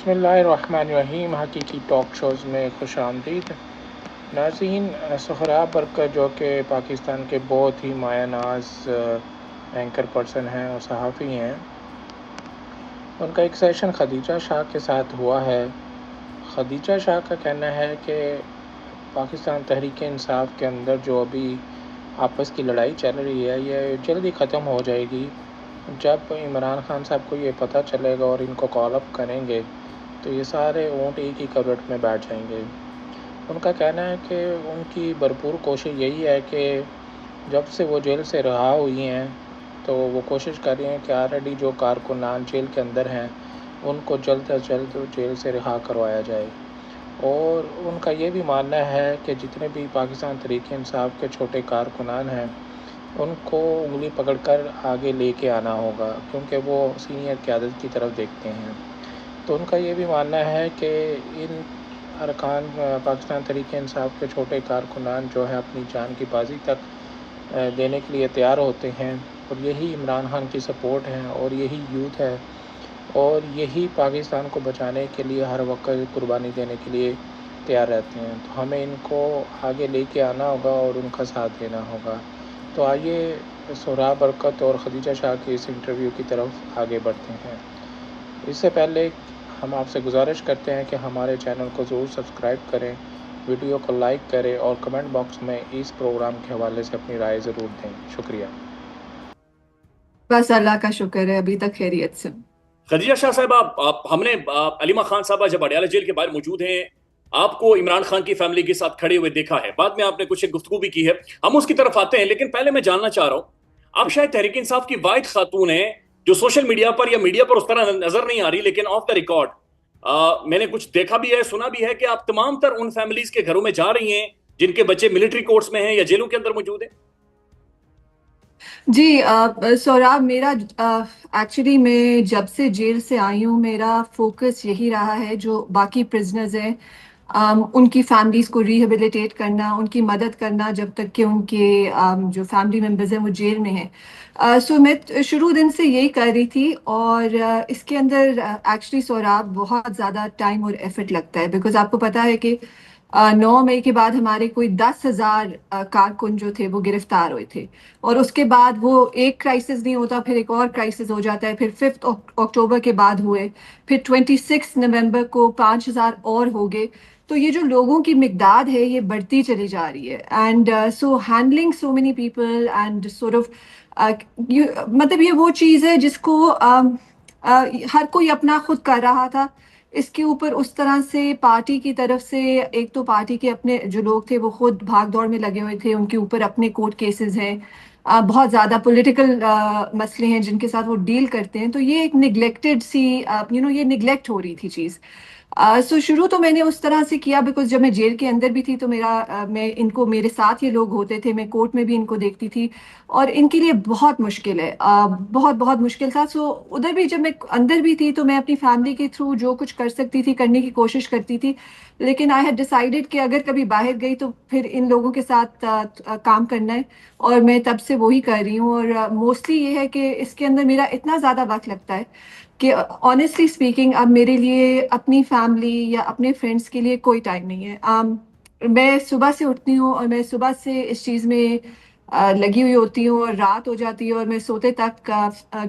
بسم اللہ الرحمن الرحیم، حقیقی ٹاک شوز میں خوش آمدید ناظرین۔ سہراب برکت جو کہ پاکستان کے بہت ہی مایہ ناز اینکر پرسن ہیں اور صحافی ہیں، ان کا ایک سیشن خدیجہ شاہ کے ساتھ ہوا ہے۔ خدیجہ شاہ کا کہنا ہے کہ پاکستان تحریک انصاف کے اندر جو ابھی آپس کی لڑائی چل رہی ہے یہ جلدی ختم ہو جائے گی۔ جب عمران خان صاحب کو یہ پتہ چلے گا اور ان کو کال اپ کریں گے تو یہ سارے اونٹ ایک ہی کورٹ میں بیٹھ جائیں گے۔ ان کا کہنا ہے کہ ان کی بھرپور کوشش یہی ہے کہ جب سے وہ جیل سے رہا ہوئی ہیں تو وہ کوشش کر رہی ہیں کہ آلریڈی جو کارکنان جیل کے اندر ہیں ان کو جلد از جلد جیل سے رہا کروایا جائے، اور ان کا یہ بھی ماننا ہے کہ جتنے بھی پاکستان تحریک انصاف کے چھوٹے کارکنان ہیں ان کو انگلی پکڑ کر آگے لے کے آنا ہوگا، کیونکہ وہ سینئر قیادت کی طرف دیکھتے ہیں۔ تو ان کا یہ بھی ماننا ہے کہ ان ارکان پاکستان تحریک انصاف کے چھوٹے کارکنان جو ہیں اپنی جان کی بازی تک دینے کے لیے تیار ہوتے ہیں، اور یہی عمران خان کی سپورٹ ہے، اور یہی یوتھ ہے، اور یہی پاکستان کو بچانے کے لیے ہر وقت قربانی دینے کے لیے تیار رہتے ہیں۔ تو ہمیں ان کو آگے لے کے آنا ہوگا اور ان کا ساتھ دینا ہوگا۔ تو آئیے سہراب برکت اور خدیجہ شاہ کے اس انٹرویو کی طرف آگے بڑھتے ہیں۔ اس سے پہلے ہم آپ سے گزارش کرتے ہیں کہ ہمارے چینل کو ضرور سبسکرائب کریں، ویڈیو کو لائک کریں اور کمنٹ باکس میں اس پروگرام کے حوالے سے اپنی رائے ضرور دیں۔ شکریہ۔ بس اللہ کا شکر ہے ابھی تک خیریت سے۔ خدیجہ شاہ صاحبہ، ہم نے علیمہ خان صاحبہ جب اڈیالہ جیل کے باہر موجود ہیں آپ کو عمران خان کی فیملی کے ساتھ کھڑے ہوئے دیکھا ہے، بعد میں آپ نے کچھ گفتگو بھی کی ہے، ہم اس کی طرف آتے ہیں، لیکن پہلے میں جاننا چاہ رہا ہوں، آپ شاید تحریک انصاف کی واحد خاتون ہیں جو سوشل میڈیا پر یا میڈیا پر اس طرح نظر نہیں آ رہی، لیکن آف دا ریکارڈ میں نے کچھ دیکھا بھی ہے، سنا بھی ہے کہ آپ تمام تر ان فیملیز کے گھروں میں جا رہی ہیں جن کے بچے ملٹری کورٹس میں ہیں یا جیلوں کے اندر موجود ہیں۔ جی سوراب، میرا ایکچولی میں جب سے جیل سے آئی ہوں میرا فوکس یہی رہا ہے جو باقی پرزنرز ہیں ان کی فیملیز کو ریہیبلیٹیٹ کرنا، ان کی مدد کرنا جب تک کہ ان کے جو فیملی ممبرز ہیں وہ جیل میں ہیں۔ سو میں شروع دن سے یہی کر رہی تھی، اور اس کے اندر ایکچولی سوراب بہت زیادہ ٹائم اور ایفرٹ لگتا ہے، بیکاز آپ کو پتہ ہے کہ 9 مئی کے بعد ہمارے کوئی 10,000 کارکن جو تھے وہ گرفتار ہوئے تھے، اور اس کے بعد وہ ایک کرائسس نہیں ہوتا، پھر ایک اور کرائسس ہو جاتا ہے، پھر 5 اکتوبر کے بعد ہوئے، پھر 26 نومبر کو 5,000 اور ہو گئے۔ تو یہ جو لوگوں کی مقدار ہے یہ بڑھتی چلی جا رہی ہے، and so handling so many people and sort of مطلب یہ وہ چیز ہے جس کو ہر کوئی اپنا خود کر رہا تھا۔ اس کے اوپر اس طرح سے پارٹی کی طرف سے ایک تو پارٹی کے اپنے جو لوگ تھے وہ خود بھاگ دوڑ میں لگے ہوئے تھے، ان کے اوپر اپنے کورٹ کیسز ہیں، بہت زیادہ پولیٹیکل مسئلے ہیں جن کے ساتھ وہ ڈیل کرتے ہیں، تو یہ ایک نگلیکٹڈ سی یہ نگلیکٹ ہو رہی تھی چیز۔ سو شروع تو میں نے اس طرح سے کیا، بیکاز جب میں جیل کے اندر بھی تھی تو میں ان کو میرے ساتھ یہ لوگ ہوتے تھے، میں کورٹ میں بھی ان کو دیکھتی تھی، اور ان کے لیے بہت مشکل ہے، بہت بہت مشکل تھا۔ سو ادھر بھی جب میں اندر بھی تھی تو میں اپنی فیملی کے تھرو جو کچھ کر سکتی تھی کرنے کی کوشش کرتی تھی، لیکن آئی ہیڈ ڈیسائیڈڈ کہ اگر کبھی باہر گئی تو پھر ان لوگوں کے ساتھ کام کرنا ہے، اور میں تب سے وہی کر رہی ہوں۔ اور موسٹلی یہ ہے کہ اس کے اندر میرا اتنا زیادہ وقت لگتا ہے کہ آنیسٹلی اسپیکنگ اب میرے لیے اپنی فیملی یا اپنے فرینڈس کے لیے کوئی ٹائم نہیں ہے۔ میں صبح سے اٹھتی ہوں اور میں صبح سے اس چیز میں لگی ہوئی ہوتی ہوں، اور رات ہو جاتی ہے اور میں سوتے تک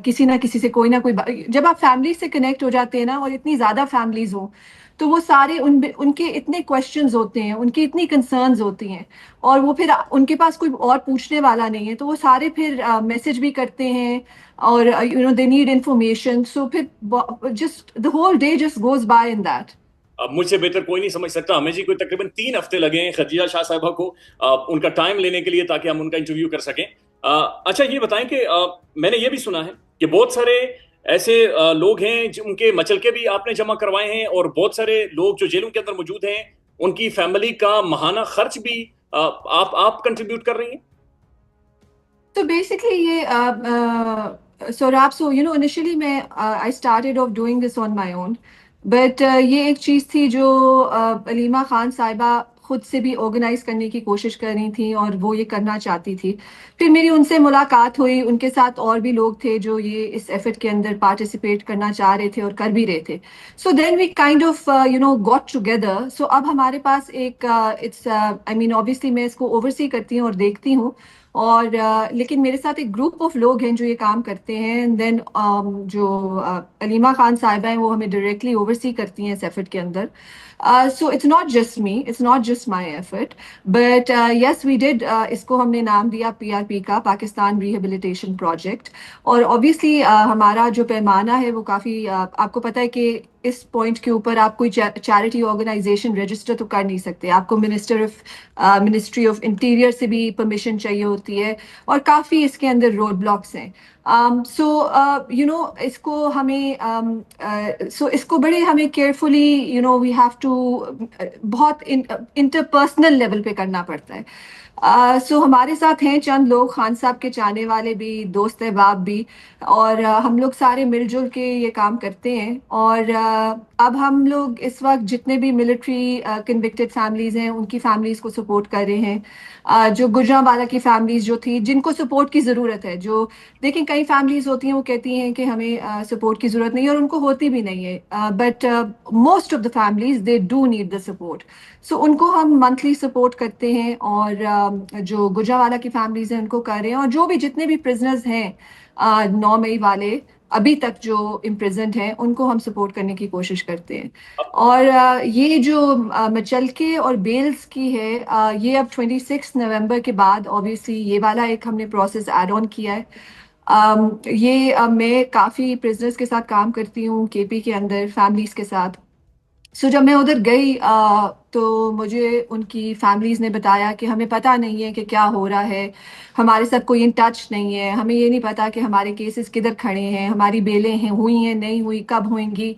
کسی نہ کسی سے کوئی نہ کوئی جب آپ فیملی سے کنیکٹ ہو جاتے ہیں نا، اور اتنی زیادہ فیملیز ہوں تو وہ سارے ان کے اتنے کویشچنز ہوتے ہیں، ان کی اتنی کنسرنز ہوتی ہیں، اور وہ پھر ان کے پاس کوئی اور پوچھنے والا نہیں ہے، تو وہ سارے پھر میسج بھی کرتے ہیں، اور دے نیڈ انفارمیشن، سو پھر just the whole day just goes by in that۔ اب مجھ سے بہتر کوئی نہیں سمجھ سکتا، ہمیں جی کوئی تقریباً 3 ہفتے لگے ہیں خدیجہ شاہ صاحبہ کو ان کا ٹائم لینے کے لیے تاکہ ہم ان کا انٹرویو کر سکیں۔ اچھا یہ بتائیں کہ میں نے یہ بھی سنا ہے کہ بہت سارے ایسے لوگ ہیں جن کے مچلکے بھی آپ نے جمع کروائے ہیں، اور بہت سارے لوگ جو جیلوں کے اندر موجود ہیں ان کی فیملی کا ماہانہ خرچ بھی آپ کنٹریبیوٹ کر رہی ہیں۔ تو بیسکلی یہ سوراب، سو انیشلی میں I started off doing this on my own, but یہ ایک چیز تھی جو علیمہ خان صاحبہ خود سے بھی آرگنائز کرنے کی کوشش کر رہی تھیں اور وہ یہ کرنا چاہتی تھی. پھر میری ان سے ملاقات ہوئی, ان کے ساتھ اور بھی لوگ تھے جو یہ اس ایفرٹ کے اندر پارٹیسپیٹ کرنا چاہ رہے تھے اور کر بھی رہے تھے. So then we kind of got together. So اب ہمارے پاس ایک اٹس آئی مین اوبیسلی میں اس کو اوورسی کرتی ہوں اور دیکھتی ہوں, اور لیکن میرے ساتھ ایک گروپ آف لوگ ہیں جو یہ کام کرتے ہیں. دین جو علیمہ خان صاحبہ ہیں وہ ہمیں ڈائریکٹلی اوورسی کرتی ہیں اس ایفرٹ کے اندر. So it's not just me, it's not just my effort, but yes we did, اس کو ہم نے نام دیا PRP کا, پاکستان ریہیبلیٹیشن پروجیکٹ. اور اوبیسلی ہمارا جو پیمانہ ہے وہ کافی, آپ کو پتہ ہے کہ اس پوائنٹ کے اوپر آپ کوئی چیریٹی آرگنائزیشن رجسٹر تو کر نہیں سکتے, آپ کو منسٹری آف انٹیریئر سے بھی پرمیشن چاہیے ہوتی ہے, اور کافی اس کے اندر روڈ بلاکس ہیں. سو اس کو ہمیں اس کو بڑے ہمیں کیئرفلی وی ہیو ٹو بہت انٹرپرسنل لیول پہ کرنا پڑتا ہے. سو ہمارے ساتھ ہیں چند لوگ, خان صاحب کے چاہنے والے بھی, دوست احباب بھی, اور ہم لوگ سارے مل جل کے یہ کام کرتے ہیں. اور اب ہم لوگ اس وقت جتنے بھی ملٹری کنوکٹڈ فیملیز ہیں ان کی فیملیز کو سپورٹ کر رہے ہیں. جو گجرانوالہ کی فیملیز جو تھی جن کو سپورٹ کی ضرورت ہے, جو دیکھیں کئی فیملیز ہوتی ہیں وہ کہتی ہیں کہ ہمیں سپورٹ کی ضرورت نہیں ہے, اور ان کو ہوتی بھی نہیں ہے, but most of the families they do need the support. So ان کو ہم منتھلی سپورٹ کرتے ہیں, اور جو گجرانوالہ کی فیملیز ہیں ان کو کر رہے ہیں, اور جو بھی جتنے بھی پرزنرز ہیں 9 مئی والے ابھی تک جو امپریزنٹ ہیں ان کو ہم سپورٹ کرنے کی کوشش کرتے ہیں. اور یہ جو مچلکے اور بیلز کی ہے, یہ اب 26 نومبر کے بعد اوبیسلی یہ والا ایک ہم نے پروسیس ایڈ آن کیا ہے. یہ میں کافی پرزنرز کے ساتھ کام کرتی ہوں KP کے اندر, فیملیز کے ساتھ. سو جب میں ادھر گئی تو مجھے ان کی فیملیز نے بتایا کہ ہمیں پتہ نہیں ہے کہ کیا ہو رہا ہے, ہمارے ساتھ کوئی ان ٹچ نہیں ہے, ہمیں یہ نہیں پتا کہ ہمارے کیسز کدھر کھڑے ہیں, ہماری بیلیں ہیں ہوئی ہیں نہیں ہوئی, کب ہوئیں گی,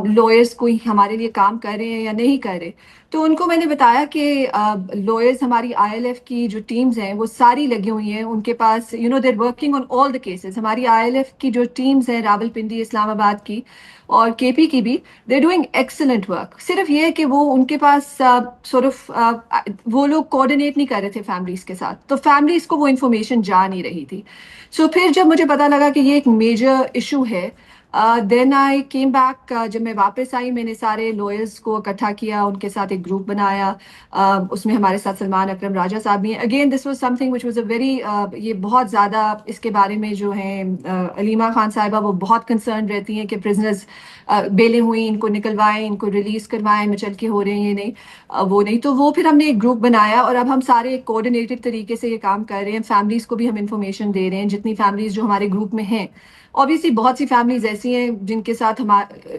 لائرز کوئی ہمارے لیے کام کر رہے ہیں یا نہیں کر رہے. تو ان کو میں نے بتایا کہ لائرز ہماری ILF کی جو ٹیمز ہیں وہ ساری لگی ہوئی ہیں, ان کے پاس they're working on all the cases. ہماری ILF کی جو ٹیمز ہیں راولپنڈی, اسلام آباد کی اور KP کی بھی, they're doing excellent work. صرف یہ کہ وہ ان کے پاس وہ لوگ کوآرڈینیٹ نہیں کر رہے تھے فیملیز کے ساتھ, تو فیملیز کو وہ انفارمیشن جا نہیں رہی تھی. سو پھر جب مجھے پتہ لگا کہ یہ ایک میجر ایشو ہے, دین آئی کیم بیک. جب میں واپس آئی میں نے سارے لائرز کو اکٹھا کیا, ان کے ساتھ ایک گروپ بنایا, اس میں ہمارے ساتھ سلمان اکرم راجہ صاحب بھی ہیں. Again this was some thing which was a very, یہ بہت زیادہ اس کے بارے میں جو ہیں علیمہ خان صاحبہ وہ بہت کنسرن رہتی ہیں کہ پرزنرز بیلیں ہوئیں ان کو نکلوائیں, ان کو ریلیز کروائیں, مچلکے ہو رہے ہیں یہ نہیں وہ نہیں. تو وہ پھر ہم نے ایک گروپ بنایا, اور اب ہم سارے ایک کوآرڈینیٹڈ طریقے سے یہ کام کر رہے ہیں. فیملیز کو بھی ہم انفارمیشن دے رہے ہیں, جتنی فیملیز جو ہمارے گروپ میں ہیں. اوبیسلی بہت سی فیملیز ایسی ہیں جن کے ساتھ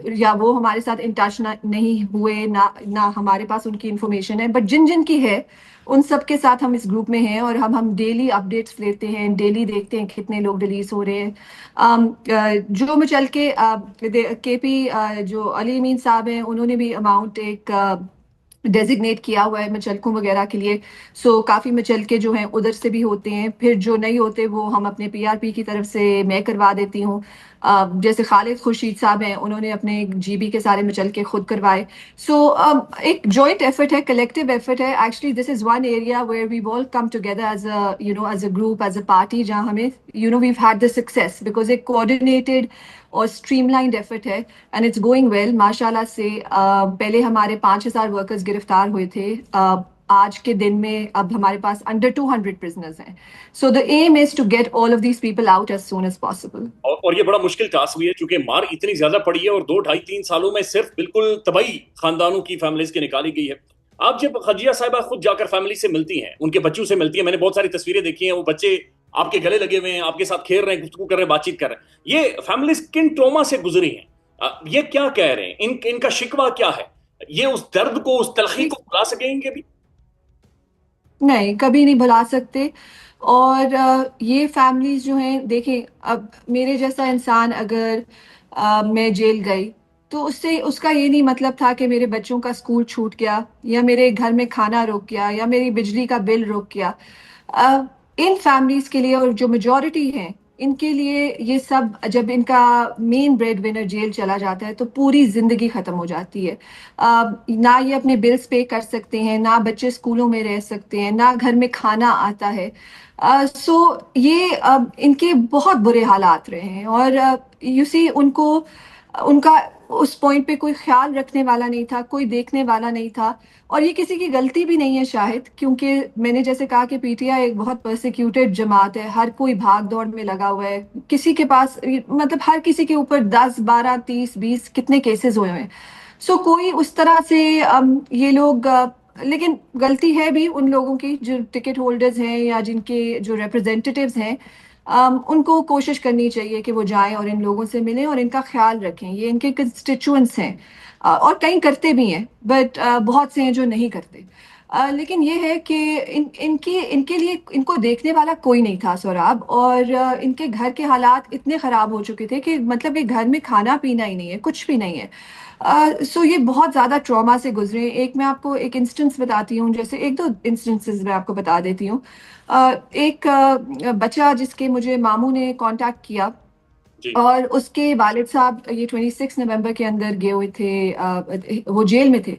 یا وہ ہمارے ساتھ ان ٹچ نہیں ہوئے, نہ ہمارے پاس ان کی انفارمیشن ہے, بٹ جن کی ہے ان سب کے ساتھ ہم اس گروپ میں ہیں, اور ہم ڈیلی اپڈیٹس لیتے ہیں, ڈیلی دیکھتے ہیں کتنے لوگ ریلیز ہو رہے ہیں. جو مچلکے KP جو علی امین صاحب ہیں انہوں نے بھی اماؤنٹ ایک ڈیزگنیٹ کیا ہوا ہے مچلکوں وغیرہ کے لیے. سو کافی مچلکے جو ہیں ادھر سے بھی ہوتے ہیں, پھر جو نہیں ہوتے وہ ہم اپنے PRP کی طرف سے میں کروا دیتی ہوں. جیسے خالد خورشید صاحب ہیں, انہوں نے اپنے GB کے سارے مچلکے خود کروائے. سو ایک جوائنٹ ایفرٹ ہے, کلیکٹیو ایفرٹ ہے. Actually this is one area where we all come together as a group, as a party, جہاں ہمیں we've had the success because ایک coordinated اور اسٹریم لائنڈ ایفرٹ ہے, اینڈ اٹس گوئنگ ویل ماشاء اللہ سے. پہلے ہمارے 5000 ورکرز گرفتار ہوئے تھے, آج کے دن میں اب ہمارے پاس under 200 prisoners ہیں. So the aim is to get all of these people out as soon as possible. اور یہ بڑا مشکل ٹاسک بھی ہے چونکہ مار اتنی زیادہ پڑی ہے, اور 2-2.5-3 سالوں میں صرف بالکل تباہی خاندانوں کی فیملیز کی نکالی گئی ہے. آپ جب خدیجہ صاحبہ خود جا کر فیملی سے ملتی ہیں, ان کے بچوں سے ملتی ہیں, میں نے بہت ساری تصویریں دیکھی ہیں, وہ بچے آپ کے گلے لگے ہوئے ہیں, آپ کے ساتھ کھیل رہے ہیں, گفتگو کر رہے ہیں, بات چیت کر رہے ہیں. یہ فیملیز کن ٹروما سے گزری ہیں, یہ کیا کہہ رہے ہیں, ان کا شکوہ کیا ہے, یہ اس درد کو, اس تلخی کو بھلا سکیں گے بھی؟ نہیں, کبھی نہیں بھلا سکتے. اور یہ فیملیز جو ہیں, دیکھیں اب میرے جیسا انسان اگر میں جیل گئی تو اس کا یہ نہیں مطلب تھا کہ میرے بچوں کا اسکول چھوٹ گیا, یا میرے گھر میں کھانا رک گیا, یا میری بجلی کا بل رک گیا. ان فیملیز کے لیے, اور جو میجورٹی ہیں ان کے لیے یہ سب جب ان کا مین بریڈ ونر جیل چلا جاتا ہے تو پوری زندگی ختم ہو جاتی ہے. نہ یہ اپنے بلز پے کر سکتے ہیں، نہ بچے اسکولوں میں رہ سکتے ہیں، نہ گھر میں کھانا آتا ہے. سو یہ ان کے بہت برے حالات رہے ہیں. اور یو سی ان کا اس پوائنٹ پہ کوئی خیال رکھنے والا نہیں تھا، کوئی دیکھنے والا نہیں تھا. اور یہ کسی کی غلطی بھی نہیں ہے شاہد، کیونکہ میں نے جیسے کہا کہ پی ٹی آئی ایک بہت پرسیکیوٹڈ جماعت ہے، ہر کوئی بھاگ دوڑ میں لگا ہوا ہے. کسی کے پاس مطلب ہر کسی کے اوپر 10 12 30 20 کتنے کیسز ہوئے ہیں. سو کوئی اس طرح سے یہ لوگ لیکن غلطی ہے بھی ان لوگوں کی جو ٹکٹ ہولڈرز ہیں یا جن کے جو ریپرزینٹیوز ہیں. ان کو کوشش کرنی چاہیے کہ وہ جائیں اور ان لوگوں سے ملیں اور ان کا خیال رکھیں. یہ ان کے کنسٹیچوئنٹس ہیں اور کئی کرتے بھی ہیں، بٹ بہت سے ہیں جو نہیں کرتے. لیکن یہ ہے کہ ان کے لیے ان کو دیکھنے والا کوئی نہیں تھا سوراب. اور ان کے گھر کے حالات اتنے خراب ہو چکے تھے کہ مطلب کہ گھر میں کھانا پینا ہی نہیں ہے، کچھ بھی نہیں ہے. سو یہ بہت زیادہ ٹراما سے گزرے. ایک میں آپ کو ایک انسٹنس بتاتی ہوں، جیسے ایک دو انسٹنسز میں آپ کو بتا دیتی ہوں. ایک بچہ جس کے مجھے ماموں نے کانٹیکٹ کیا جی اور اس کے والد صاحب یہ 26 نومبر کے اندر گئے ہوئے تھے، وہ جیل میں تھے.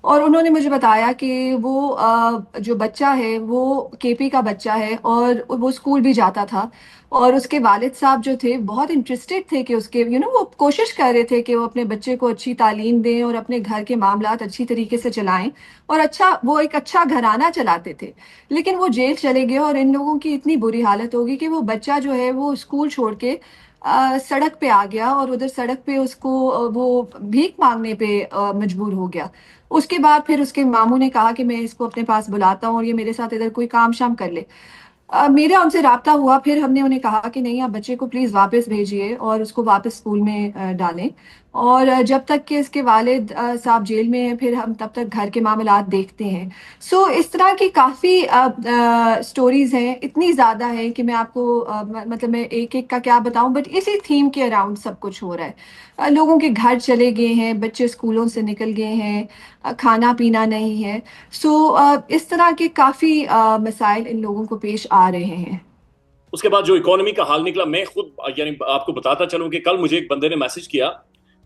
اور انہوں نے مجھے بتایا کہ وہ جو بچہ ہے وہ کے پی کا بچہ ہے اور وہ اسکول بھی جاتا تھا. اور اس کے والد صاحب جو تھے بہت انٹرسٹڈ تھے کہ اس کے وہ کوشش کر رہے تھے کہ وہ اپنے بچے کو اچھی تعلیم دیں اور اپنے گھر کے معاملات اچھی طریقے سے چلائیں. اور وہ ایک اچھا گھرانہ چلاتے تھے. لیکن وہ جیل چلے گئے اور ان لوگوں کی اتنی بری حالت ہوگی کہ وہ بچہ جو ہے وہ اسکول چھوڑ کے سڑک پہ آ گیا اور ادھر سڑک پہ اس کو وہ بھیک مانگنے پہ مجبور ہو گیا. اس کے بعد پھر اس کے ماموں نے کہا کہ میں اس کو اپنے پاس بلاتا ہوں اور یہ میرے ساتھ ادھر کوئی کام شام کر لے. میرا ان سے رابطہ ہوا، پھر ہم نے انہیں کہا کہ نہیں، آپ بچے کو پلیز واپس بھیجیے اور اس کو واپس اسکول میں ڈالیں. اور جب تک کہ اس کے والد صاحب جیل میں ہیں پھر ہم تب تک گھر کے معاملات دیکھتے ہیں. سو اس طرح کی کافی سٹوریز ہیں، اتنی زیادہ ہیں کہ میں آپ کو مطلب میں ایک ایک کا کیا بتاؤں، بٹ اسی تھیم کے اراؤنڈ سب کچھ ہو رہا ہے. لوگوں کے گھر چلے گئے ہیں، بچے اسکولوں سے نکل گئے ہیں، کھانا پینا نہیں ہے. سو اس طرح کے کافی مسائل ان لوگوں کو پیش آ رہے ہیں. اس کے بعد جو اکانومی کا حال نکلا، میں خود یعنی آپ کو بتاتا چلوں کہ کل مجھے ایک بندے نے میسج کیا.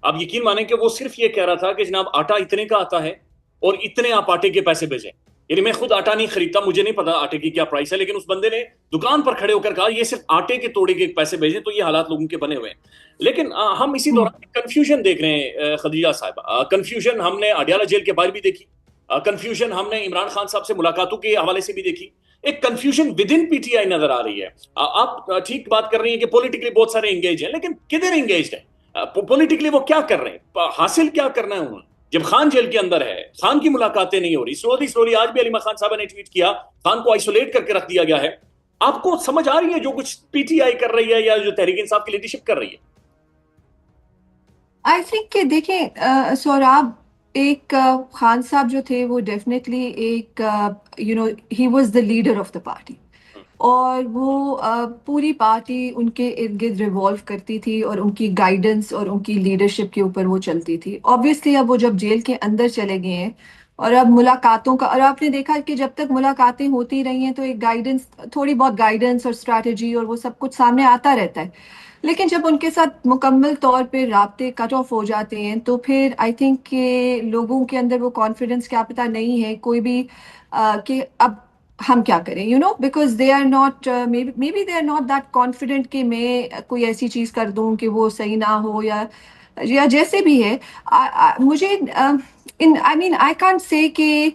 آپ یقین مانیں کہ وہ صرف یہ کہہ رہا تھا کہ جناب آٹا اتنے کا آتا ہے اور اتنے آپ آٹے کے پیسے بھیجیں. یعنی میں خود آٹا نہیں خریدتا، مجھے نہیں پتا آٹے کی کیا پرائس ہے، لیکن اس بندے نے دکان پر کھڑے ہو کر کہا یہ صرف آٹے کے توڑے کے پیسے بھیجیں. تو یہ حالات لوگوں کے بنے ہوئے ہیں. لیکن ہم اسی دوران کنفیوژن دیکھ رہے ہیں خدیجہ صاحبہ. کنفیوژن ہم نے اڈیالہ جیل کے باہر بھی دیکھی، کنفیوژن ہم نے عمران خان صاحب سے ملاقاتوں کے حوالے سے بھی دیکھی. ایک confusion with in P T I نظر آ رہی ہے. آپ ٹھیک بات کر رہی ہیں کہ پولیٹیکلی بہت سارے انگیج ہیں، لیکن کدھر انگیجڈ ہیں پولیٹیکلی؟ وہ کیا کر رہے ہیں؟ حاصل کیا کرنا ہے انہوں نے؟ جب خان جیل کے اندر ہے، خان کی ملاقاتیں نہیں ہو رہی. سلولی آج بھی علیمہ خان صاحبہ نے ٹویٹ کیا، خان کو آئسولیٹ کر کے رکھ دیا گیا ہے. آپ کو سمجھ آ رہی ہے جو کچھ پی ٹی آئی کر رہی ہے یا جو تحریک انصاف کی لیڈرشپ کر رہی ہے؟ آئی تھنک کہ دیکھیں سوراب، ایک خان صاحب جو تھے وہ ڈیفینیٹلی ایک he was the leader of the party. اور وہ پوری پارٹی ان کے ارد گرد ریوالو کرتی تھی اور ان کی گائیڈنس اور ان کی لیڈرشپ کے اوپر وہ چلتی تھی. آبویسلی اب وہ جب جیل کے اندر چلے گئے ہیں اور اب ملاقاتوں کا، اور آپ نے دیکھا کہ جب تک ملاقاتیں ہوتی رہی ہیں تو ایک گائیڈنس، تھوڑی بہت گائیڈنس اور اسٹریٹجی اور وہ سب کچھ سامنے آتا رہتا ہے. لیکن جب ان کے ساتھ مکمل طور پہ رابطے کٹ آف ہو جاتے ہیں تو پھر آئی تھنک کہ لوگوں کے اندر وہ کانفیڈنس کیا پتہ نہیں ہے کوئی بھی کہ اب ہم کیا کریں، because they are not maybe they are not that confident کہ میں کوئی ایسی چیز کر دوں کہ وہ صحیح نہ ہو یا جیسے بھی ہے. مجھے آئی مین آئی کانٹ سے کہ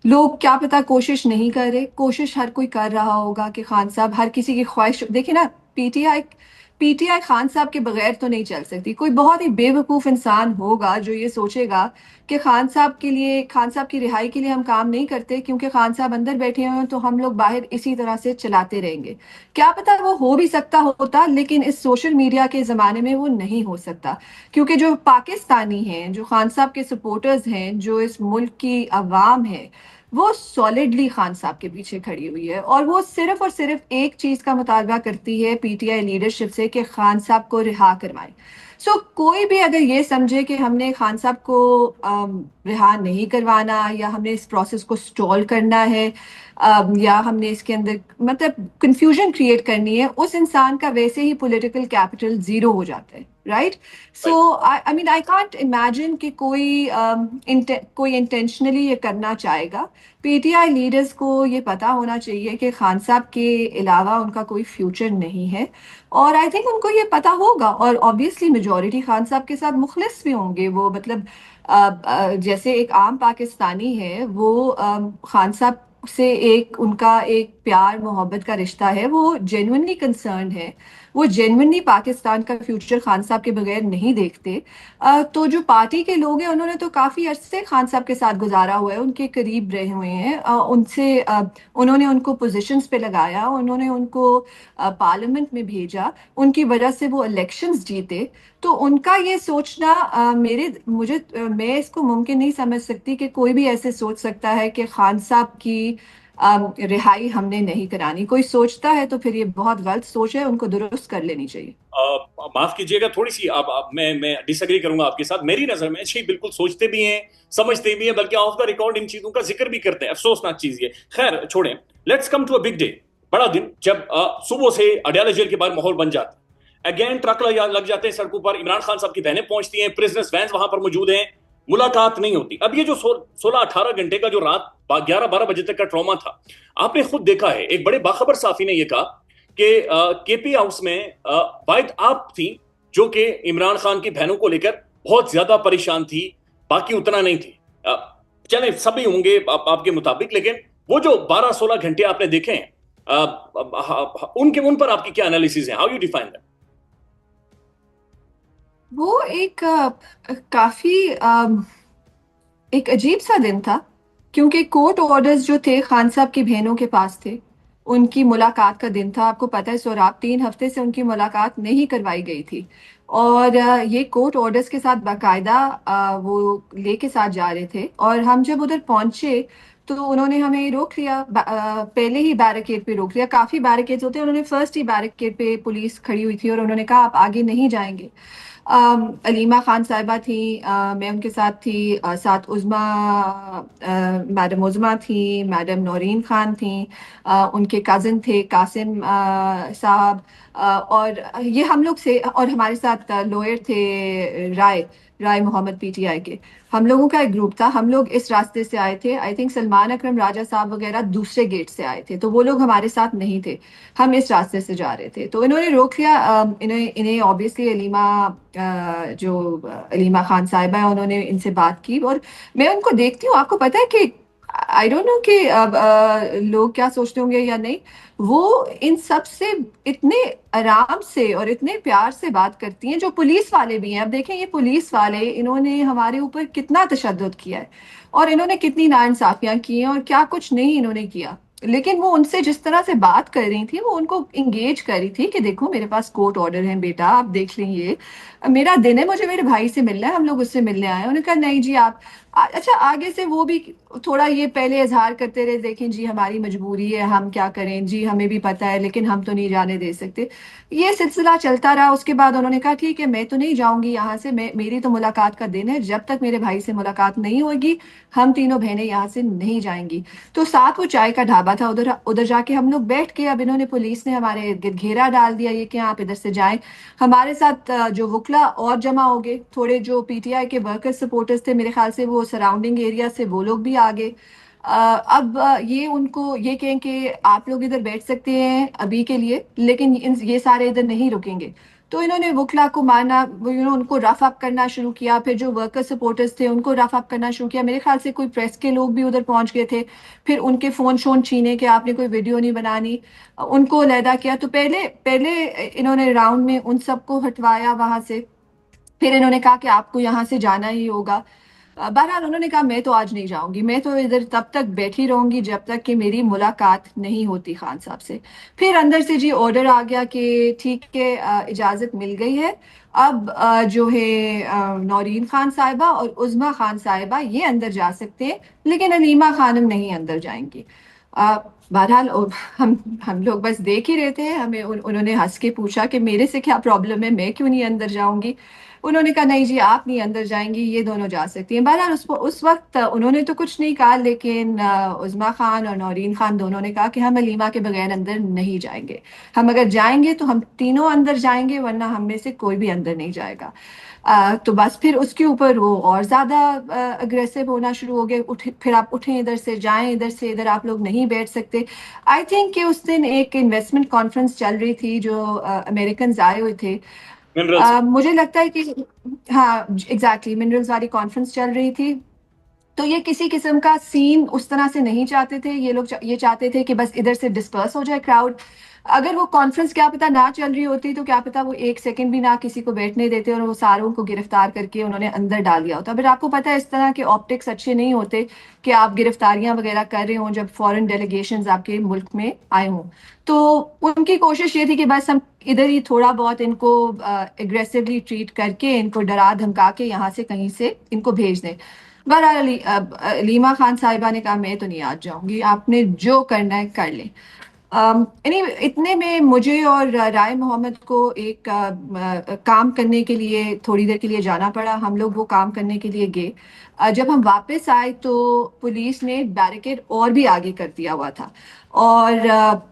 لوگ کیا پتہ کوشش نہیں کر رہے. کوشش ہر کوئی کر رہا ہوگا کہ خان صاحب، ہر کسی کی خواہش دیکھیں نا، پی ٹی آئی خان صاحب کے بغیر تو نہیں چل سکتی. کوئی بہت ہی بے وقوف انسان ہوگا جو یہ سوچے گا کہ خان صاحب کی رہائی کے لیے ہم کام نہیں کرتے کیونکہ خان صاحب اندر بیٹھے ہوئے ہیں تو ہم لوگ باہر اسی طرح سے چلاتے رہیں گے. کیا پتہ وہ ہو بھی سکتا ہوتا، لیکن اس سوشل میڈیا کے زمانے میں وہ نہیں ہو سکتا. کیونکہ جو پاکستانی ہیں، جو خان صاحب کے سپورٹرز ہیں، جو اس ملک کی عوام ہے، وہ سالڈلی خان صاحب کے پیچھے کھڑی ہوئی ہے. اور وہ صرف اور صرف ایک چیز کا مطالبہ کرتی ہے پی ٹی آئی لیڈرشپ سے کہ خان صاحب کو رہا کروائیں. سو کوئی بھی اگر یہ سمجھے کہ ہم نے خان صاحب کو رہا نہیں کروانا یا ہم نے اس پروسیس کو سٹال کرنا ہے یا ہم نے اس کے اندر مطلب کنفیوژن کریٹ کرنی ہے، اس انسان کا ویسے ہی پولیٹیکل کیپٹل زیرو ہو جاتا ہے، right? So I mean I can't imagine کہ کوئی انٹینشنلی یہ کرنا چاہے گا. پی ٹی آئی لیڈرز کو یہ پتا ہونا چاہیے کہ خان صاحب کے علاوہ ان کا کوئی فیوچر نہیں ہے، اور آئی تھنک ان کو یہ پتا ہوگا، اور آبویسلی میجورٹی خان صاحب کے ساتھ مخلص بھی ہوں گے. وہ مطلب جیسے ایک عام پاکستانی ہے، وہ خان صاحب سے ان کا ایک پیار محبت کا رشتہ ہے، وہ جینوئنلی کنسرنڈ ہے، وہ جینوئنلی پاکستان کا فیوچر خان صاحب کے بغیر نہیں دیکھتے. تو جو پارٹی کے لوگ ہیں انہوں نے تو کافی عرصے خان صاحب کے ساتھ گزارا ہوا ہے، ان کے قریب رہے ہوئے ہیں، انہوں نے ان کو پوزیشنز پہ لگایا، انہوں نے ان کو پارلیمنٹ میں بھیجا، ان کی وجہ سے وہ الیکشنز جیتے. تو ان کا یہ سوچنا میں اس کو ممکن نہیں سمجھ سکتی کہ کوئی بھی ایسے سوچ سکتا ہے کہ خان صاحب کی رہائی ہم نے نہیں کرانی. کوئی سوچتا ہے تو پھر یہ بہت غلط سوچ ہے، ان کو درست کر لینی چاہیے. معاف کیجیے گا تھوڑی سی میں ڈس ایگری کروں گا آپ کے ساتھ. میری نظر میں اچھی بالکل سوچتے بھی ہیں، سمجھتے بھی ہیں، بلکہ آف دا ریکارڈ ان چیزوں کا ذکر بھی کرتے ہیں. افسوسناک چیز یہ. خیر چھوڑیں، let's come to a big day. بڑا دن جب صبح سے اڈیالہ جیل کے باہر ماحول بن جاتا ہے، اگین ٹرک لگ جاتے ہیں سڑکوں پر، عمران خان صاحب کی بہنیں پہنچتی ہیں، پرزنرز وینز وہاں پر موجود ہیں، ملاقات نہیں ہوتی. اب یہ جو 16-18 گھنٹے کا جو رات 11-12 بجے تک کا ٹراما تھا، آپ نے خود دیکھا ہے. ایک بڑے باخبر صحافی نے یہ کہا کہ کے پی ہاؤس میں واحد آپ تھیں جو کہ عمران خان کی بہنوں کو لے کر بہت زیادہ پریشان تھی، باقی اتنا نہیں تھی. چلیں سبھی ہوں گے آپ کے مطابق، لیکن وہ جو 12-16 گھنٹے آپ نے دیکھے ہیں، ان پر آپ کی کیا انالیسز ہیں؟ How you define that? وہ کافی ایک عجیب سا دن تھا، کیونکہ کورٹ آرڈرز جو تھے خان صاحب کی بہنوں کے پاس تھے، ان کی ملاقات کا دن تھا. آپ کو پتہ ہے سوراب 3 ہفتے سے ان کی ملاقات نہیں کروائی گئی تھی، اور یہ کورٹ آرڈرز کے ساتھ باقاعدہ وہ لے کے ساتھ جا رہے تھے. اور ہم جب ادھر پہنچے تو انہوں نے ہمیں روک لیا، پہلے ہی بیریکیڈ پہ روک لیا. کافی بیریکیڈز ہوتے ہیں، انہوں نے فرسٹ ہی بیریکیڈ پہ پولیس کھڑی ہوئی تھی اور انہوں نے کہا آپ آگے نہیں جائیں گے. علیمہ خان صاحبہ تھیں، میں ان کے ساتھ تھی، ساتھ میڈم عظمیٰ تھیں، میڈم نورین خان تھیں، ان کے کزن تھے قاسم صاحب، اور یہ ہم لوگ سے، اور ہمارے ساتھ لوئر تھے رائے محمد پی ٹی آئی کے. ہم لوگوں کا ایک گروپ تھا، ہم لوگ اس راستے سے آئے تھے. آئی تھنک سلمان اکرم راجہ صاحب وغیرہ دوسرے گیٹ سے آئے تھے، تو وہ لوگ ہمارے ساتھ نہیں تھے، ہم اس راستے سے جا رہے تھے. تو انہوں نے روک لیا. انہیں آبویسلی جو علیمہ خان صاحبہ ہیں انہوں نے ان سے بات کی، اور میں ان کو دیکھتی ہوں. آپ کو پتہ ہے کہ آئی ڈونٹ نو کہ لوگ کیا سوچتے ہوں گے یا نہیں، وہ ان سب سے اتنے آرام سے اور اتنے پیار سے بات کرتی ہیں، جو پولیس والے بھی ہیں. اب دیکھیں یہ پولیس والے، انہوں نے ہمارے اوپر کتنا تشدد کیا ہے، اور انہوں نے کتنی ناانصافیاں کی ہیں، اور کیا کچھ نہیں انہوں نے کیا. لیکن وہ ان سے جس طرح سے بات کر رہی تھی، وہ ان کو انگیج کر رہی تھی کہ دیکھو میرے پاس کورٹ آرڈر ہے بیٹا، آپ دیکھ لیں، یہ میرا دن ہے، مجھے میرے بھائی سے ملنا ہے، ہم لوگ اس سے ملنے آئے ہیں. انہوں نے کہا نہیں جی آپ اچھا. آگے سے وہ بھی تھوڑا یہ پہلے اظہار کرتے رہے، دیکھیں جی ہماری مجبوری ہے، ہم کیا کریں جی، ہمیں بھی پتہ ہے لیکن ہم تو نہیں جانے دے سکتے. یہ سلسلہ چلتا رہا. اس کے بعد انہوں نے کہا ٹھیک ہے میں تو نہیں جاؤں گی یہاں سے، میری تو ملاقات کا دن ہے، جب تک میرے بھائی سے ملاقات نہیں ہوگی ہم تینوں بہنیں یہاں سے نہیں جائیں گی. تو ساتھ وہ چائے کا ڈھابا تھا، ادھر جا کے ہم لوگ بیٹھ کے، اب انہوں نے پولیس نے ہمارے ارد گھیرا ڈال دیا، یہ کہ آپ ادھر سے جائیں. ہمارے ساتھ جو وکلا اور جمع ہو گئے، تھوڑے جو پی ٹی آئی کے ورکر سپورٹرز تھے، میرے خیال سے وہ سراؤنڈنگ ایریا سے وہ لوگ بھی آگے. اب یہ ان کو یہ کہیں کہ آپ لوگ ادھر بیٹھ سکتے ہیں ابھی کے لیے، لیکن یہ سارے ادھر نہیں رکیں گے. تو انہوں نے وکلا کو مارنا، ان کو رف اپ کرنا شروع کیا. پھر جو ورکر سپورٹرز تھے ان کو رف اپ کرنا شروع کیا. میرے خیال سے کوئی پریس کے لوگ بھی ادھر پہنچ گئے تھے. پھر ان کے فون شون چھینے کہ آپ نے کوئی ویڈیو نہیں بنانی، ان کو علیحدہ کیا. تو پہلے انہوں نے راؤنڈ میں ان سب کو ہٹوایا وہاں سے. پھر انہوں نے کہا کہ آپ کو یہاں سے جانا ہی ہوگا. بہرحال انہوں نے کہا میں تو آج نہیں جاؤں گی، میں تو ادھر تب تک بیٹھی رہوں گی جب تک کہ میری ملاقات نہیں ہوتی خان صاحب سے. پھر اندر سے جی آرڈر آ گیا کہ ٹھیک ہے اجازت مل گئی ہے، اب جو ہے نورین خان صاحبہ اور عظمیٰ خان صاحبہ یہ اندر جا سکتے ہیں، لیکن علیمہ خانم نہیں اندر جائیں گی. بہرحال ہم لوگ بس دیکھ ہی رہے تھے. ہمیں انہوں نے ہنس کے پوچھا کہ میرے سے کیا پرابلم ہے، میں کیوں نہیں اندر جاؤں گی. انہوں نے کہا نہیں جی آپ نہیں اندر جائیں گی، یہ دونوں جا سکتی ہیں. بہرحال اس وقت انہوں نے تو کچھ نہیں کہا، لیکن عظمیٰ خان اور نورین خان دونوں نے کہا کہ ہم علیمہ کے بغیر اندر نہیں جائیں گے، ہم اگر جائیں گے تو ہم تینوں اندر جائیں گے ورنہ ہم میں سے کوئی بھی اندر نہیں جائے گا. تو بس پھر اس کے اوپر وہ اور زیادہ اگریسو ہونا شروع ہو گئے، پھر آپ اٹھیں ادھر سے جائیں ادھر سے ادھر، آپ لوگ نہیں بیٹھ سکتے. آئی تھنک کہ اس دن ایک انویسٹمنٹ کانفرنس چل رہی تھی جو امریکنز آئے ہوئے تھے. منرلز. مجھے لگتا ہے کہ ہاں ایگزیکٹلی منرلز والی کانفرنس چل رہی تھی. تو یہ کسی قسم کا سین اس طرح سے نہیں چاہتے تھے یہ لوگ، یہ چاہتے تھے کہ بس ادھر سے ڈسپرس ہو جائے کراؤڈ. اگر وہ کانفرنس کیا پتا نہ چل رہی ہوتی تو کیا پتا وہ ایک سیکنڈ بھی نہ کسی کو بیٹھنے دیتے اور وہ ساروں کو گرفتار کر کے انہوں نے اندر ڈال دیا ہوتا. پھر آپ کو پتا ہے اس طرح کے آپٹکس اچھے نہیں ہوتے کہ آپ گرفتاریاں وغیرہ کر رہے ہوں جب فورن ڈیلیگیشنز آپ کے ملک میں آئے ہوں. تو ان کی کوشش یہ تھی کہ بس ہم ادھر ہی تھوڑا بہت ان کو اگریسولی ٹریٹ کر کے ان کو ڈرا دھمکا کے یہاں سے کہیں سے ان کو بھیج دیں. بہرحال علیمہ خان صاحبہ نے کہا میں تو نہیں آج جاؤں گی، آپ نے جو کرنا ہے کر لیں. اتنے میں مجھے اور رائے محمد کو ایک کام کرنے کے لیے تھوڑی دیر کے لیے جانا پڑا. ہم لوگ وہ کام کرنے کے لیے گئے. جب ہم واپس آئے تو پولیس نے بیریکیڈ اور بھی آگے کر دیا ہوا تھا. اور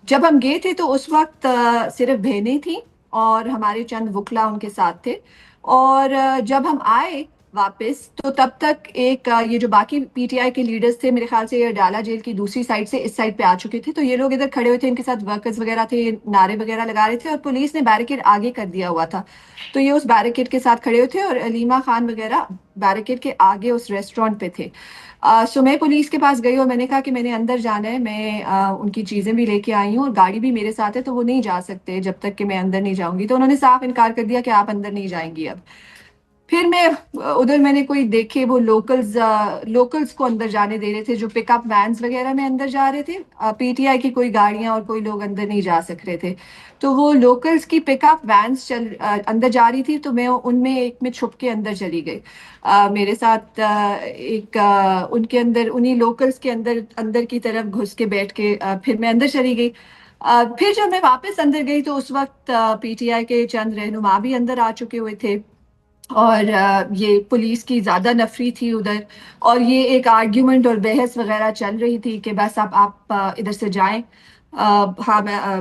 جب ہم گئے تھے تو اس وقت صرف بہنیں تھیں اور ہمارے چند وکلا ان کے ساتھ تھے. اور جب ہم آئے واپس تو تب تک ایک یہ جو باقی پی ٹی آئی کے لیڈرز تھے، میرے خیال سے یہ ڈالا جیل کی دوسری سائڈ سے اس سائڈ پہ آ چکے تھے. تو یہ لوگ ادھر کھڑے ہوئے تھے، ان کے ساتھ ورکرز وغیرہ تھے، نعرے وغیرہ لگا رہے تھے اور پولیس نے بیریکیڈ آگے کر دیا ہوا تھا. تو یہ اس بیریکیڈ کے ساتھ کھڑے ہوئے تھے اور علیمہ خان وغیرہ بیریکیڈ کے آگے اس ریسٹورینٹ پہ تھے. سو میں پولیس کے پاس گئی اور میں نے کہا کہ میں نے اندر جانا ہے، میں ان کی چیزیں بھی لے کے آئی ہوں اور گاڑی بھی میرے ساتھ ہے تو وہ نہیں جا سکتے جب تک کہ میں اندر نہیں جاؤں گی. تو انہوں نے صاف انکار کر دیا کہ آپ اندر نہیں جائیں گی. اب پھر میں نے کوئی دیکھے وہ لوکلز کو اندر جانے دے رہے تھے جو پک اپ وینز وغیرہ میں اندر جا رہے تھے. پی ٹی آئی کی کوئی گاڑیاں اور کوئی لوگ اندر نہیں جا سک رہے تھے. تو وہ لوکلز کی پک اپ وینز اندر جا رہی تھی تو میں ان میں ایک میں چھپ کے اندر چلی گئی. میرے ساتھ ایک ان کے اندر انہی لوکلز کے اندر کی طرف گھس کے بیٹھ کے پھر میں اندر چلی گئی. پھر جب میں واپس اندر گئی تو اس وقت پی ٹی آئی کے چند رہنما بھی اندر آ چکے ہوئے تھے اور یہ پولیس کی زیادہ نفری تھی ادھر. اور یہ ایک آرگیومنٹ اور بحث وغیرہ چل رہی تھی کہ بس اب آپ ادھر سے جائیں.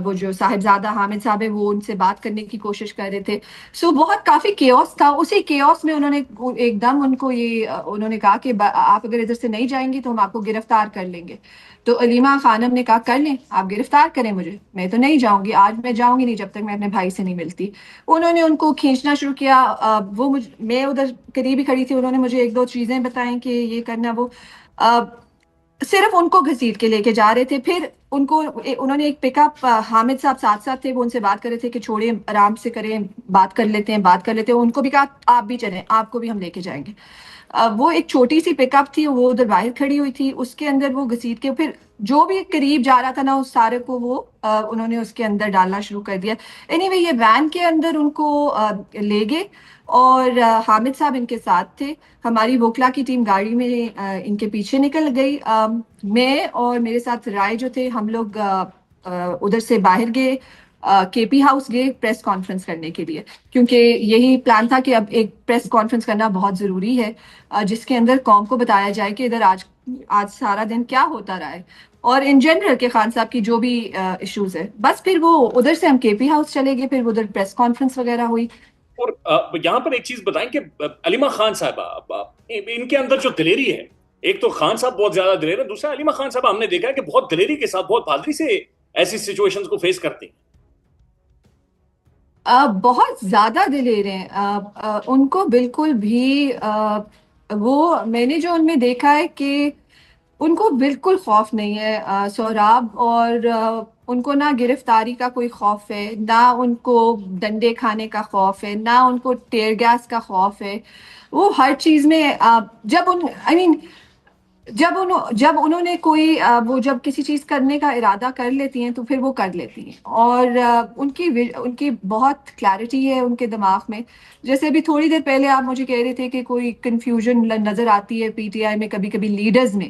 وہ جو صاحبزادہ حامد صاحب ہیں وہ ان سے بات کرنے کی کوشش کر رہے تھے. سو بہت کافی کیوس تھا. اسی کیوس میں انہوں نے ایک دم انہوں نے کہا کہ آپ اگر ادھر سے نہیں جائیں گی تو ہم آپ کو گرفتار کر لیں گے. تو علیمہ خانم نے کہا کر لیں آپ گرفتار کریں مجھے، میں تو نہیں جاؤں گی، آج میں جاؤں گی نہیں جب تک میں اپنے بھائی سے نہیں ملتی. انہوں نے ان کو کھینچنا شروع کیا. میں ادھر قریب ہی کھڑی تھی، انہوں نے مجھے ایک دو چیزیں بتائیں کہ یہ کرنا وہ صرف ان کو گھسیٹ کے لے کے جا رہے تھے. پھر انہوں نے ایک پک اپ حامد صاحب ساتھ تھے، وہ ان سے بات کر رہے تھے کہ چھوڑیں آرام سے کریں، بات کر لیتے ہیں. ان کو بھی کہا آپ بھی چلیں، آپ کو بھی ہم لے کے جائیں گے. وہ ایک چھوٹی سی پک اپ تھی، وہ ادھر باہر کھڑی ہوئی تھی، اس کے اندر وہ گھسیٹ کے پھر جو بھی قریب جا رہا تھا نا اس سارے کو وہ انہوں نے اس کے اندر ڈالنا شروع کر دیا. اینی یہ وین کے اندر ان کو لے گئے اور حامد صاحب ان کے ساتھ تھے. ہماری وکلا کی ٹیم گاڑی میں ان کے پیچھے نکل گئی. میں اور میرے ساتھ رائے جو تھے ہم لوگ ادھر سے باہر گئے، کے پی ہاؤس گئے پریس کانفرنس کرنے کے لیے، کیونکہ یہی پلان تھا کہ اب ایک پریس کانفرنس کرنا بہت ضروری ہے جس کے اندر قوم کو بتایا جائے کہ ادھر آج سارا دن کیا ہوتا رہا ہے اور ان جنرل کے خان صاحب کی جو بھی ایشوز ہے. بس پھر وہ ادھر سے ہم کے پی ہاؤس چلے گئے، پھر ادھر پریس کانفرنس وغیرہ ہوئی. اور یہاں پر ایک چیز بتائیں کہ علیمہ خان صاحبہ ان کے اندر جو دلیری ہے، ایک تو خان صاحب بہت زیادہ دلیر ہے، دوسرا علیمہ خان صاحب ہم نے دیکھا ہے کہ بہت دلیری کے ساتھ بہت بہادری سے ایسی سچویشنز کو فیس کرتے ہیں. بہت زیادہ دلیر ہیں. ان کو بالکل بھی وہ میں نے جو ان میں دیکھا ہے کہ ان کو بالکل خوف نہیں ہے سہراب. اور ان کو نہ گرفتاری کا کوئی خوف ہے، نہ ان کو ڈنڈے کھانے کا خوف ہے، نہ ان کو ٹیئر گیس کا خوف ہے. وہ ہر چیز میں جب انہوں نے کوئی وہ جب کسی چیز کرنے کا ارادہ کر لیتی ہیں تو پھر وہ کر لیتی ہیں. اور ان کی بہت کلیئرٹی ہے ان کے دماغ میں. جیسے ابھی تھوڑی دیر پہلے آپ مجھے کہہ رہے تھے کہ کوئی کنفیوژن نظر آتی ہے پی ٹی آئی میں کبھی کبھی لیڈرز میں،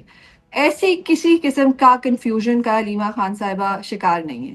ایسی کسی قسم کا کنفیوژن کا علیمہ خان صاحبہ شکار نہیں ہے.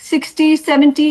60, 70,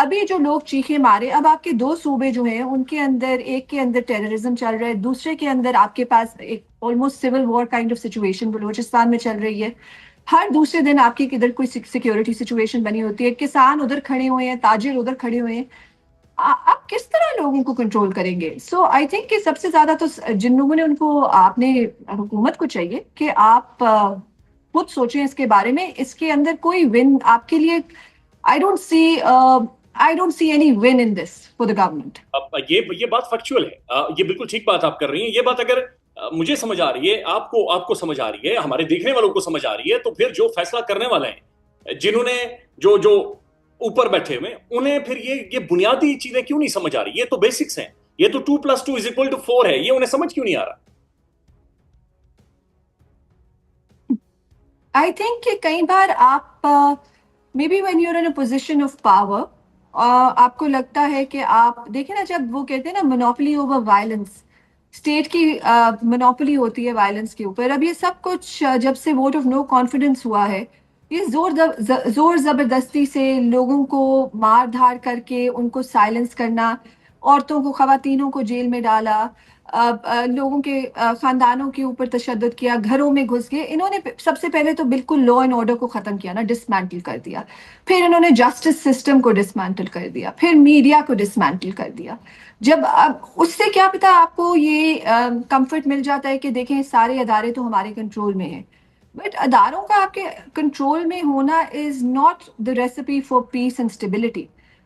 ابھی جو لوگ چیخے مارے، اب آپ کے 2 صوبے جو ہیں ان کے اندر، ایک کے اندر ٹیررزم چل رہا ہے، دوسرے کے اندر آپ کے پاس ایک almost civil war kind of situation Balochistan میں چل رہی ہے. ہر دوسرے دن آپ کی کدھر کوئی سیکیورٹی سچویشن بنی ہوتی ہے، کسان ادھر کھڑے ہوئے ہیں، تاجر ادھر کھڑے ہوئے ہیں. آپ کس طرح لوگوں کو کنٹرول کریں گے؟ سو آئی تھنک کہ سب سے زیادہ تو جن لوگوں نے ان کو، آپ نے حکومت کو چاہیے کہ آپ خود سوچیں اس کے بارے میں. اس کے اندر کوئی ون آپ کے لیے I don't see any one in this for the government. یہ بات فیکچوئل ہے، یہ بالکل ٹھیک بات آپ کر رہی ہیں. یہ بات اگر مجھے سمجھ آ رہی ہے، آپ کو سمجھ آ رہی ہے، ہمارے دیکھنے والوں کو سمجھ آ رہی ہے، تو پھر جو فیصلہ کرنے والے ہیں، جنہوں نے جو اوپر بیٹھے ہوئے، انہیں پھر یہ بنیادی چیزیں کیوں نہیں سمجھ آ رہی؟ یہ تو بیسکس ہیں، یہ تو 2+2=4 ہے، یہ انہیں سمجھ کیوں نہیں آ رہا؟ آئی تھنک کہ کئی بار آپ maybe when you are in a position of power, آپ کو لگتا ہے کہ آپ دیکھیں نا، جب وہ کہتے ہیں نا مونوپلی اوور وائلنس، اسٹیٹ کی مونوپلی ہوتی ہے وائلنس کے اوپر. اب یہ سب کچھ جب سے ووٹ آف نو کانفیڈنس ہوا ہے، یہ زور زبردستی سے لوگوں کو مار دھاڑ کر کے ان کو سائلنس کرنا، عورتوں کو، خواتینوں کو جیل میں ڈالا، لوگوں کے خاندانوں کے اوپر تشدد کیا، گھروں میں گھس گئے. انہوں نے سب سے پہلے تو بالکل لا اینڈ آرڈر کو ختم کیا نا، ڈسمینٹل کر دیا. پھر انہوں نے جسٹس سسٹم کو ڈسمینٹل کر دیا، پھر میڈیا کو ڈسمینٹل کر دیا. جب اب اس سے کیا پتا آپ کو یہ کمفرٹ مل جاتا ہے کہ دیکھیں سارے ادارے تو ہمارے کنٹرول میں ہیں. بٹ اداروں کا آپ کے کنٹرول میں ہونا is not the recipe for piece and stability.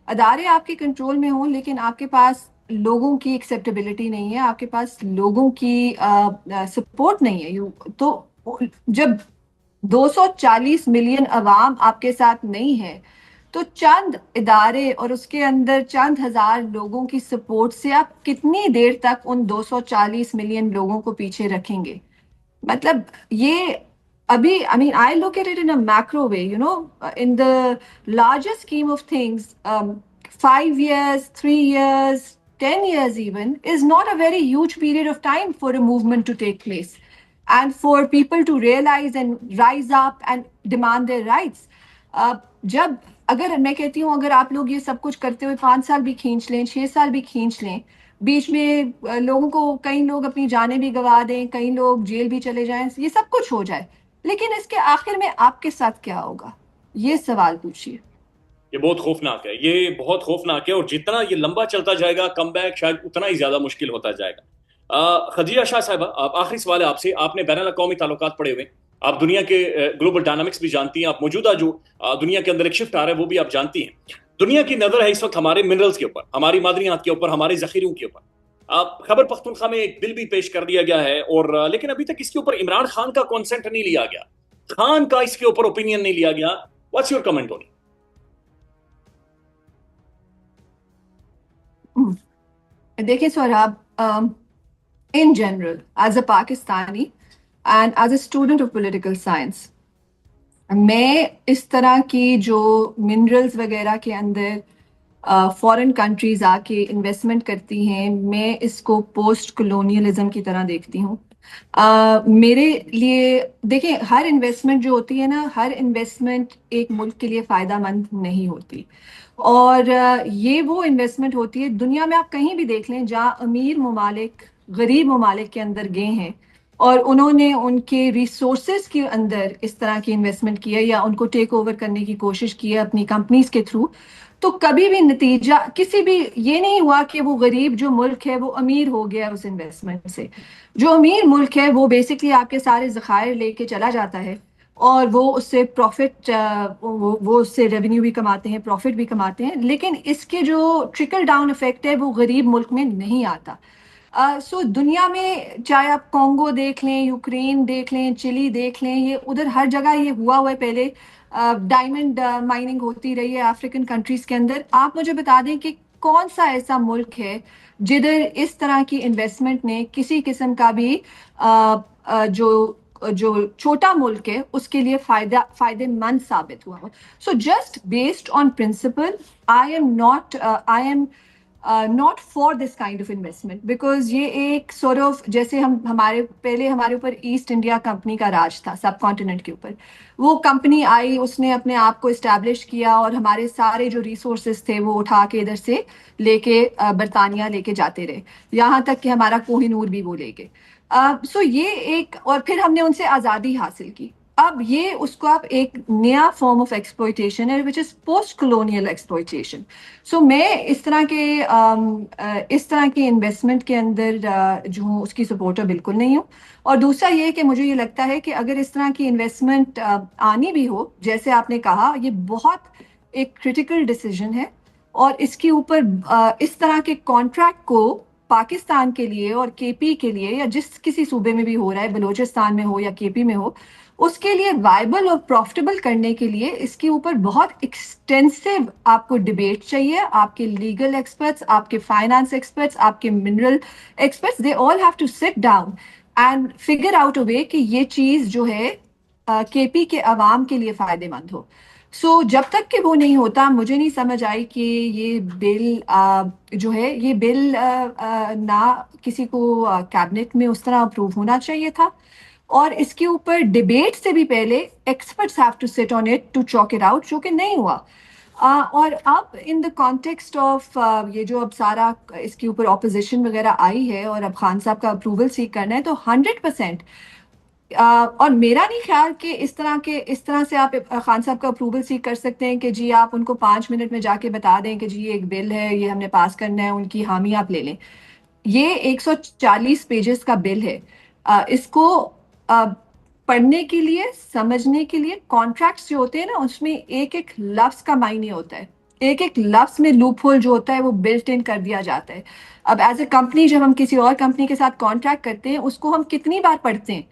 ادارے آپ کے کنٹرول میں ہوں لیکن آپ کے پاس لوگوں کی ایکسیپٹیبلٹی نہیں ہے، آپ کے پاس لوگوں کی سپورٹ نہیں ہے. تو جب 240 ملین عوام آپ کے ساتھ نہیں ہے، تو چند ادارے اور اس کے اندر چند ہزار لوگوں کی سپورٹ سے آپ کتنی دیر تک ان 240 ملین لوگوں کو پیچھے رکھیں گے؟ مطلب یہ ابھی I mean I look at it in a macro way, you know, in the larger scheme of things, 5 years, 3 years, 10 years even is not a very huge period of time for a movement to take place and for people to realize and rise up and demand their rights. جب اگر میں کہتی ہوں اگر آپ لوگ یہ سب کچھ کرتے ہوئے 5 سال بھی کھینچ لیں، 6 سال بھی کھینچ لیں، بیچ میں لوگوں کو، کئی لوگ اپنی جانیں بھی گوا دیں، کئی لوگ جیل بھی چلے جائیں، یہ سب کچھ ہو جائے، لیکن اس کے آخر میں آپ کے ساتھ کیا ہوگا؟ یہ سوال پوچھیے. یہ بہت خوفناک ہے، یہ بہت خوفناک ہے، اور جتنا یہ لمبا چلتا جائے گا کم بیک شاید اتنا ہی زیادہ مشکل ہوتا جائے گا. خدیجہ شاہ صاحبہ، آخری سوال ہے آپ سے. آپ نے بین الاقوامی تعلقات پڑھے ہوئے، آپ دنیا کے گلوبل ڈائنامکس بھی جانتی ہیں، آپ موجودہ جو دنیا کے اندر ایک شفٹ آ رہا ہے وہ بھی آپ جانتی ہیں. دنیا کی نظر ہے اس وقت ہمارے منرلز کے اوپر، ہماری معدنیات کے اوپر، ہمارے ذخیروں کے اوپر. خیبر پختونخوا میں ایک بل بھی پیش کر دیا گیا ہے، اور لیکن ابھی تک اس کے اوپر عمران خان کا کانسنٹ نہیں لیا گیا، خان کا اس کے اوپر اوپینین نہیں لیا گیا. What's your comment on it? دیکھیں Sohrab, in general, as a Pakistani and as a student of political science, میں اس طرح کی جو منرلز وغیرہ کے اندر فورن کنٹریز آ کے انویسٹمنٹ کرتی ہیں، میں اس کو پوسٹ کلونیلزم کی طرح دیکھتی ہوں. میرے لیے دیکھیں، ہر انویسٹمنٹ جو ہوتی ہے نا، ہر انویسٹمنٹ ایک ملک کے لیے فائدہ مند نہیں ہوتی، اور یہ وہ انویسٹمنٹ ہوتی ہے دنیا میں آپ کہیں بھی دیکھ لیں جہاں امیر ممالک غریب ممالک کے اندر گئے ہیں اور انہوں نے ان کے ریسورسز کے اندر اس طرح کی انویسٹمنٹ کی ہے یا ان کو ٹیک اوور کرنے کی کوشش کی ہے اپنی کمپنیز کے تھرو، تو کبھی بھی نتیجہ کسی بھی یہ نہیں ہوا کہ وہ غریب جو ملک ہے وہ امیر ہو گیا اس انویسٹمنٹ سے. جو امیر ملک ہے وہ بیسکلی آپ کے سارے ذخائر لے کے چلا جاتا ہے اور وہ اس سے پروفٹ، وہ اس سے ریونیو بھی کماتے ہیں، پروفٹ بھی کماتے ہیں، لیکن اس کے جو ٹرکل ڈاؤن افیکٹ ہے وہ غریب ملک میں نہیں آتا. سو دنیا میں چاہے آپ کانگو دیکھ لیں، یوکرین دیکھ لیں، چلی دیکھ لیں، یہ ادھر ہر جگہ یہ ہوا ہے. پہلے ڈائمنڈ مائننگ ہوتی رہی ہے افریقن کنٹریز کے اندر. آپ مجھے بتا دیں کہ کون سا ایسا ملک ہے جدھر اس طرح کی انویسٹمنٹ نے کسی قسم کا بھی جو چھوٹا ملک ہے اس کے لیے فائدے مند ثابت ہوا ہو. So just based on principle, I am not for this kind of investment, because یہ ایک sort of جیسے ہمارے اوپر ایسٹ انڈیا کمپنی کا راج تھا سب کانٹیننٹ کے اوپر. وہ کمپنی آئی, اس نے اپنے آپ کو اسٹیبلش کیا اور ہمارے سارے جو ریسورسز تھے وہ اٹھا کے ادھر سے لے کے برطانیہ لے کے جاتے رہے, یہاں تک کہ ہمارا کوہ نور بھی وہ لے گئے. سو یہ ایک, اور پھر ہم نے ان سے آزادی حاصل کی. اب یہ اس کو آپ ایک نیا فارم آف ایکسپلوئٹیشن ہے وچ از پوسٹ کلونیل ایکسپلوئٹیشن. سو میں اس طرح کے انویسٹمنٹ کے اندر جو ہوں اس کی سپورٹر بالکل نہیں ہوں. اور دوسرا یہ کہ مجھے یہ لگتا ہے کہ اگر اس طرح کی انویسٹمنٹ آنی بھی ہو, جیسے آپ نے کہا, یہ بہت ایک کریٹیکل ڈیسیجن ہے, اور اس کے اوپر اس طرح کے کانٹریکٹ کو پاکستان کے لیے اور کے پی کے لیے یا جس کسی صوبے میں بھی ہو رہا ہے, بلوچستان میں ہو یا کے پی میں ہو, اس کے لیے وائبل اور پروفٹیبل کرنے کے لیے اس کے اوپر بہت ایکسٹینسو آپ کو ڈبیٹ چاہیے. آپ کے لیگل ایکسپرٹس, آپ کے فائنانس ایکسپرٹس, آپ کے mineral experts, they all have to sit down and figure out a way کہ یہ چیز جو ہے کے پی کے عوام کے لیے فائدے مند ہو. سو جب تک کہ وہ نہیں ہوتا, مجھے نہیں سمجھ آئی کہ یہ بل جو ہے, یہ بل نہ کسی کو کیبنٹ میں اس طرح اپروو ہونا چاہیے تھا, اور اس کے اوپر ڈبیٹ سے بھی پہلے experts have to sit on it to chalk it out, جو کہ نہیں ہوا. اور اب ان دا کانٹیکسٹ آف یہ جو اب سارا اس کے اوپر اپوزیشن وغیرہ آئی ہے اور اب خان صاحب کا اپروول سیک کرنا ہے, تو 100% اور میرا نہیں خیال کہ اس طرح سے آپ خان صاحب کا اپروول سیک کر سکتے ہیں کہ جی آپ ان کو 5 منٹ میں جا کے بتا دیں کہ جی یہ ایک بل ہے, یہ ہم نے پاس کرنا ہے, ان کی حامی آپ لے لیں. یہ 140 پیجز کا بل ہے. اس کو پڑھنے کے لیے, سمجھنے کے لیے, کانٹریکٹس جو ہوتے ہیں نا, اس میں ایک ایک لفظ کا معنی ہوتا ہے, ایک ایک لفظ میں لوپ ہول جو ہوتا ہے وہ بلٹ ان کر دیا جاتا ہے. اب ایز اے کمپنی جب ہم کسی اور کمپنی کے ساتھ کانٹریکٹ کرتے ہیں, اس کو ہم کتنی بار پڑھتے ہیں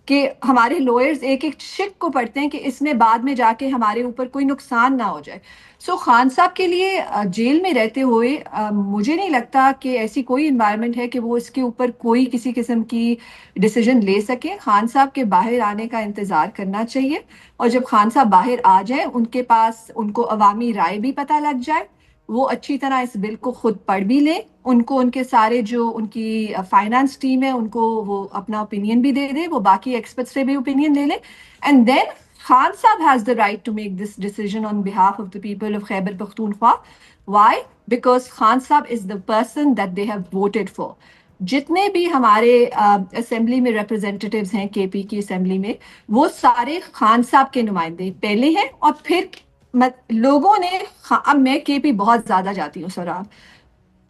کہ ہمارے لوئرز ایک ایک شک کو پڑھتے ہیں کہ اس میں بعد میں جا کے ہمارے اوپر کوئی نقصان نہ ہو جائے. سو خان صاحب کے لیے جیل میں رہتے ہوئے مجھے نہیں لگتا کہ ایسی کوئی انوائرمنٹ ہے کہ وہ اس کے اوپر کوئی کسی قسم کی ڈیسیجن لے سکے. خان صاحب کے باہر آنے کا انتظار کرنا چاہیے, اور جب خان صاحب باہر آ جائیں, ان کے پاس ان کو عوامی رائے بھی پتہ لگ جائے, وہ اچھی طرح اس بل کو خود پڑھ بھی لیں, ان کو ان کے سارے جو ان کی فائنانس ٹیم ہے ان کو وہ اپنا اوپینین بھی دے دے, وہ باقی ایکسپرٹ سے بھی اوپینین لے لیں, and then Khan Sahab has the right to make this decision on behalf of the people of Khyber Pakhtunkhwa. Why? Because Khan Sahab is the person that they have voted for. جتنے بھی ہمارے assembly میں ریپرزینٹیٹیوز ہیں کے پی کی assembly میں, وہ سارے خان صاحب کے نمائندے پہلے ہیں, اور پھر لوگوں نے, اب میں کے پی بہت زیادہ جاتی ہوں سوراب,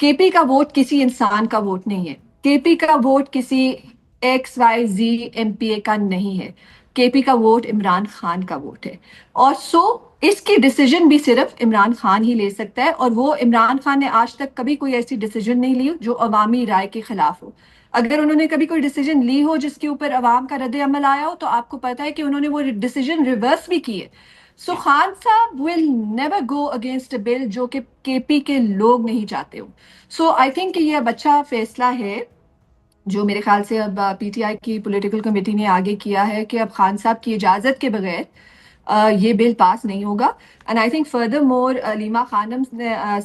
کے پی کا ووٹ کسی انسان کا ووٹ نہیں ہے, کے پی کا ووٹ کسی X Y Z M P A کا نہیں ہے, کے پی کا ووٹ عمران خان کا ووٹ ہے. اور سو اس کی ڈیسیجن بھی صرف عمران خان ہی لے سکتا ہے, اور وہ عمران خان نے آج تک کبھی کوئی ایسی ڈیسیجن نہیں لی جو عوامی رائے کے خلاف ہو. اگر انہوں نے کبھی کوئی ڈیسیجن لی ہو جس کے اوپر عوام کا رد عمل آیا ہو, تو آپ کو پتا ہے کہ انہوں نے وہ ڈیسیجن ریورس بھی کی ہے. سو خان صاحب will never go against a بل جو کہ کے پی کے لوگ نہیں چاہتے ہو. سو آئی تھنک کہ یہ اب اچھا فیصلہ ہے جو میرے خیال سے اب پی ٹی آئی کی پولیٹیکل کمیٹی نے آگے کیا ہے کہ اب خان صاحب کی اجازت کے بغیر یہ بل پاس نہیں ہوگا. And I think further more Aleema Khanum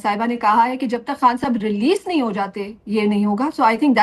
Sahiba نے کہا ہے کہ جب تک خان صاحب ریلیز نہیں ہو جاتے یہ نہیں ہوگا. سو آئی تھنک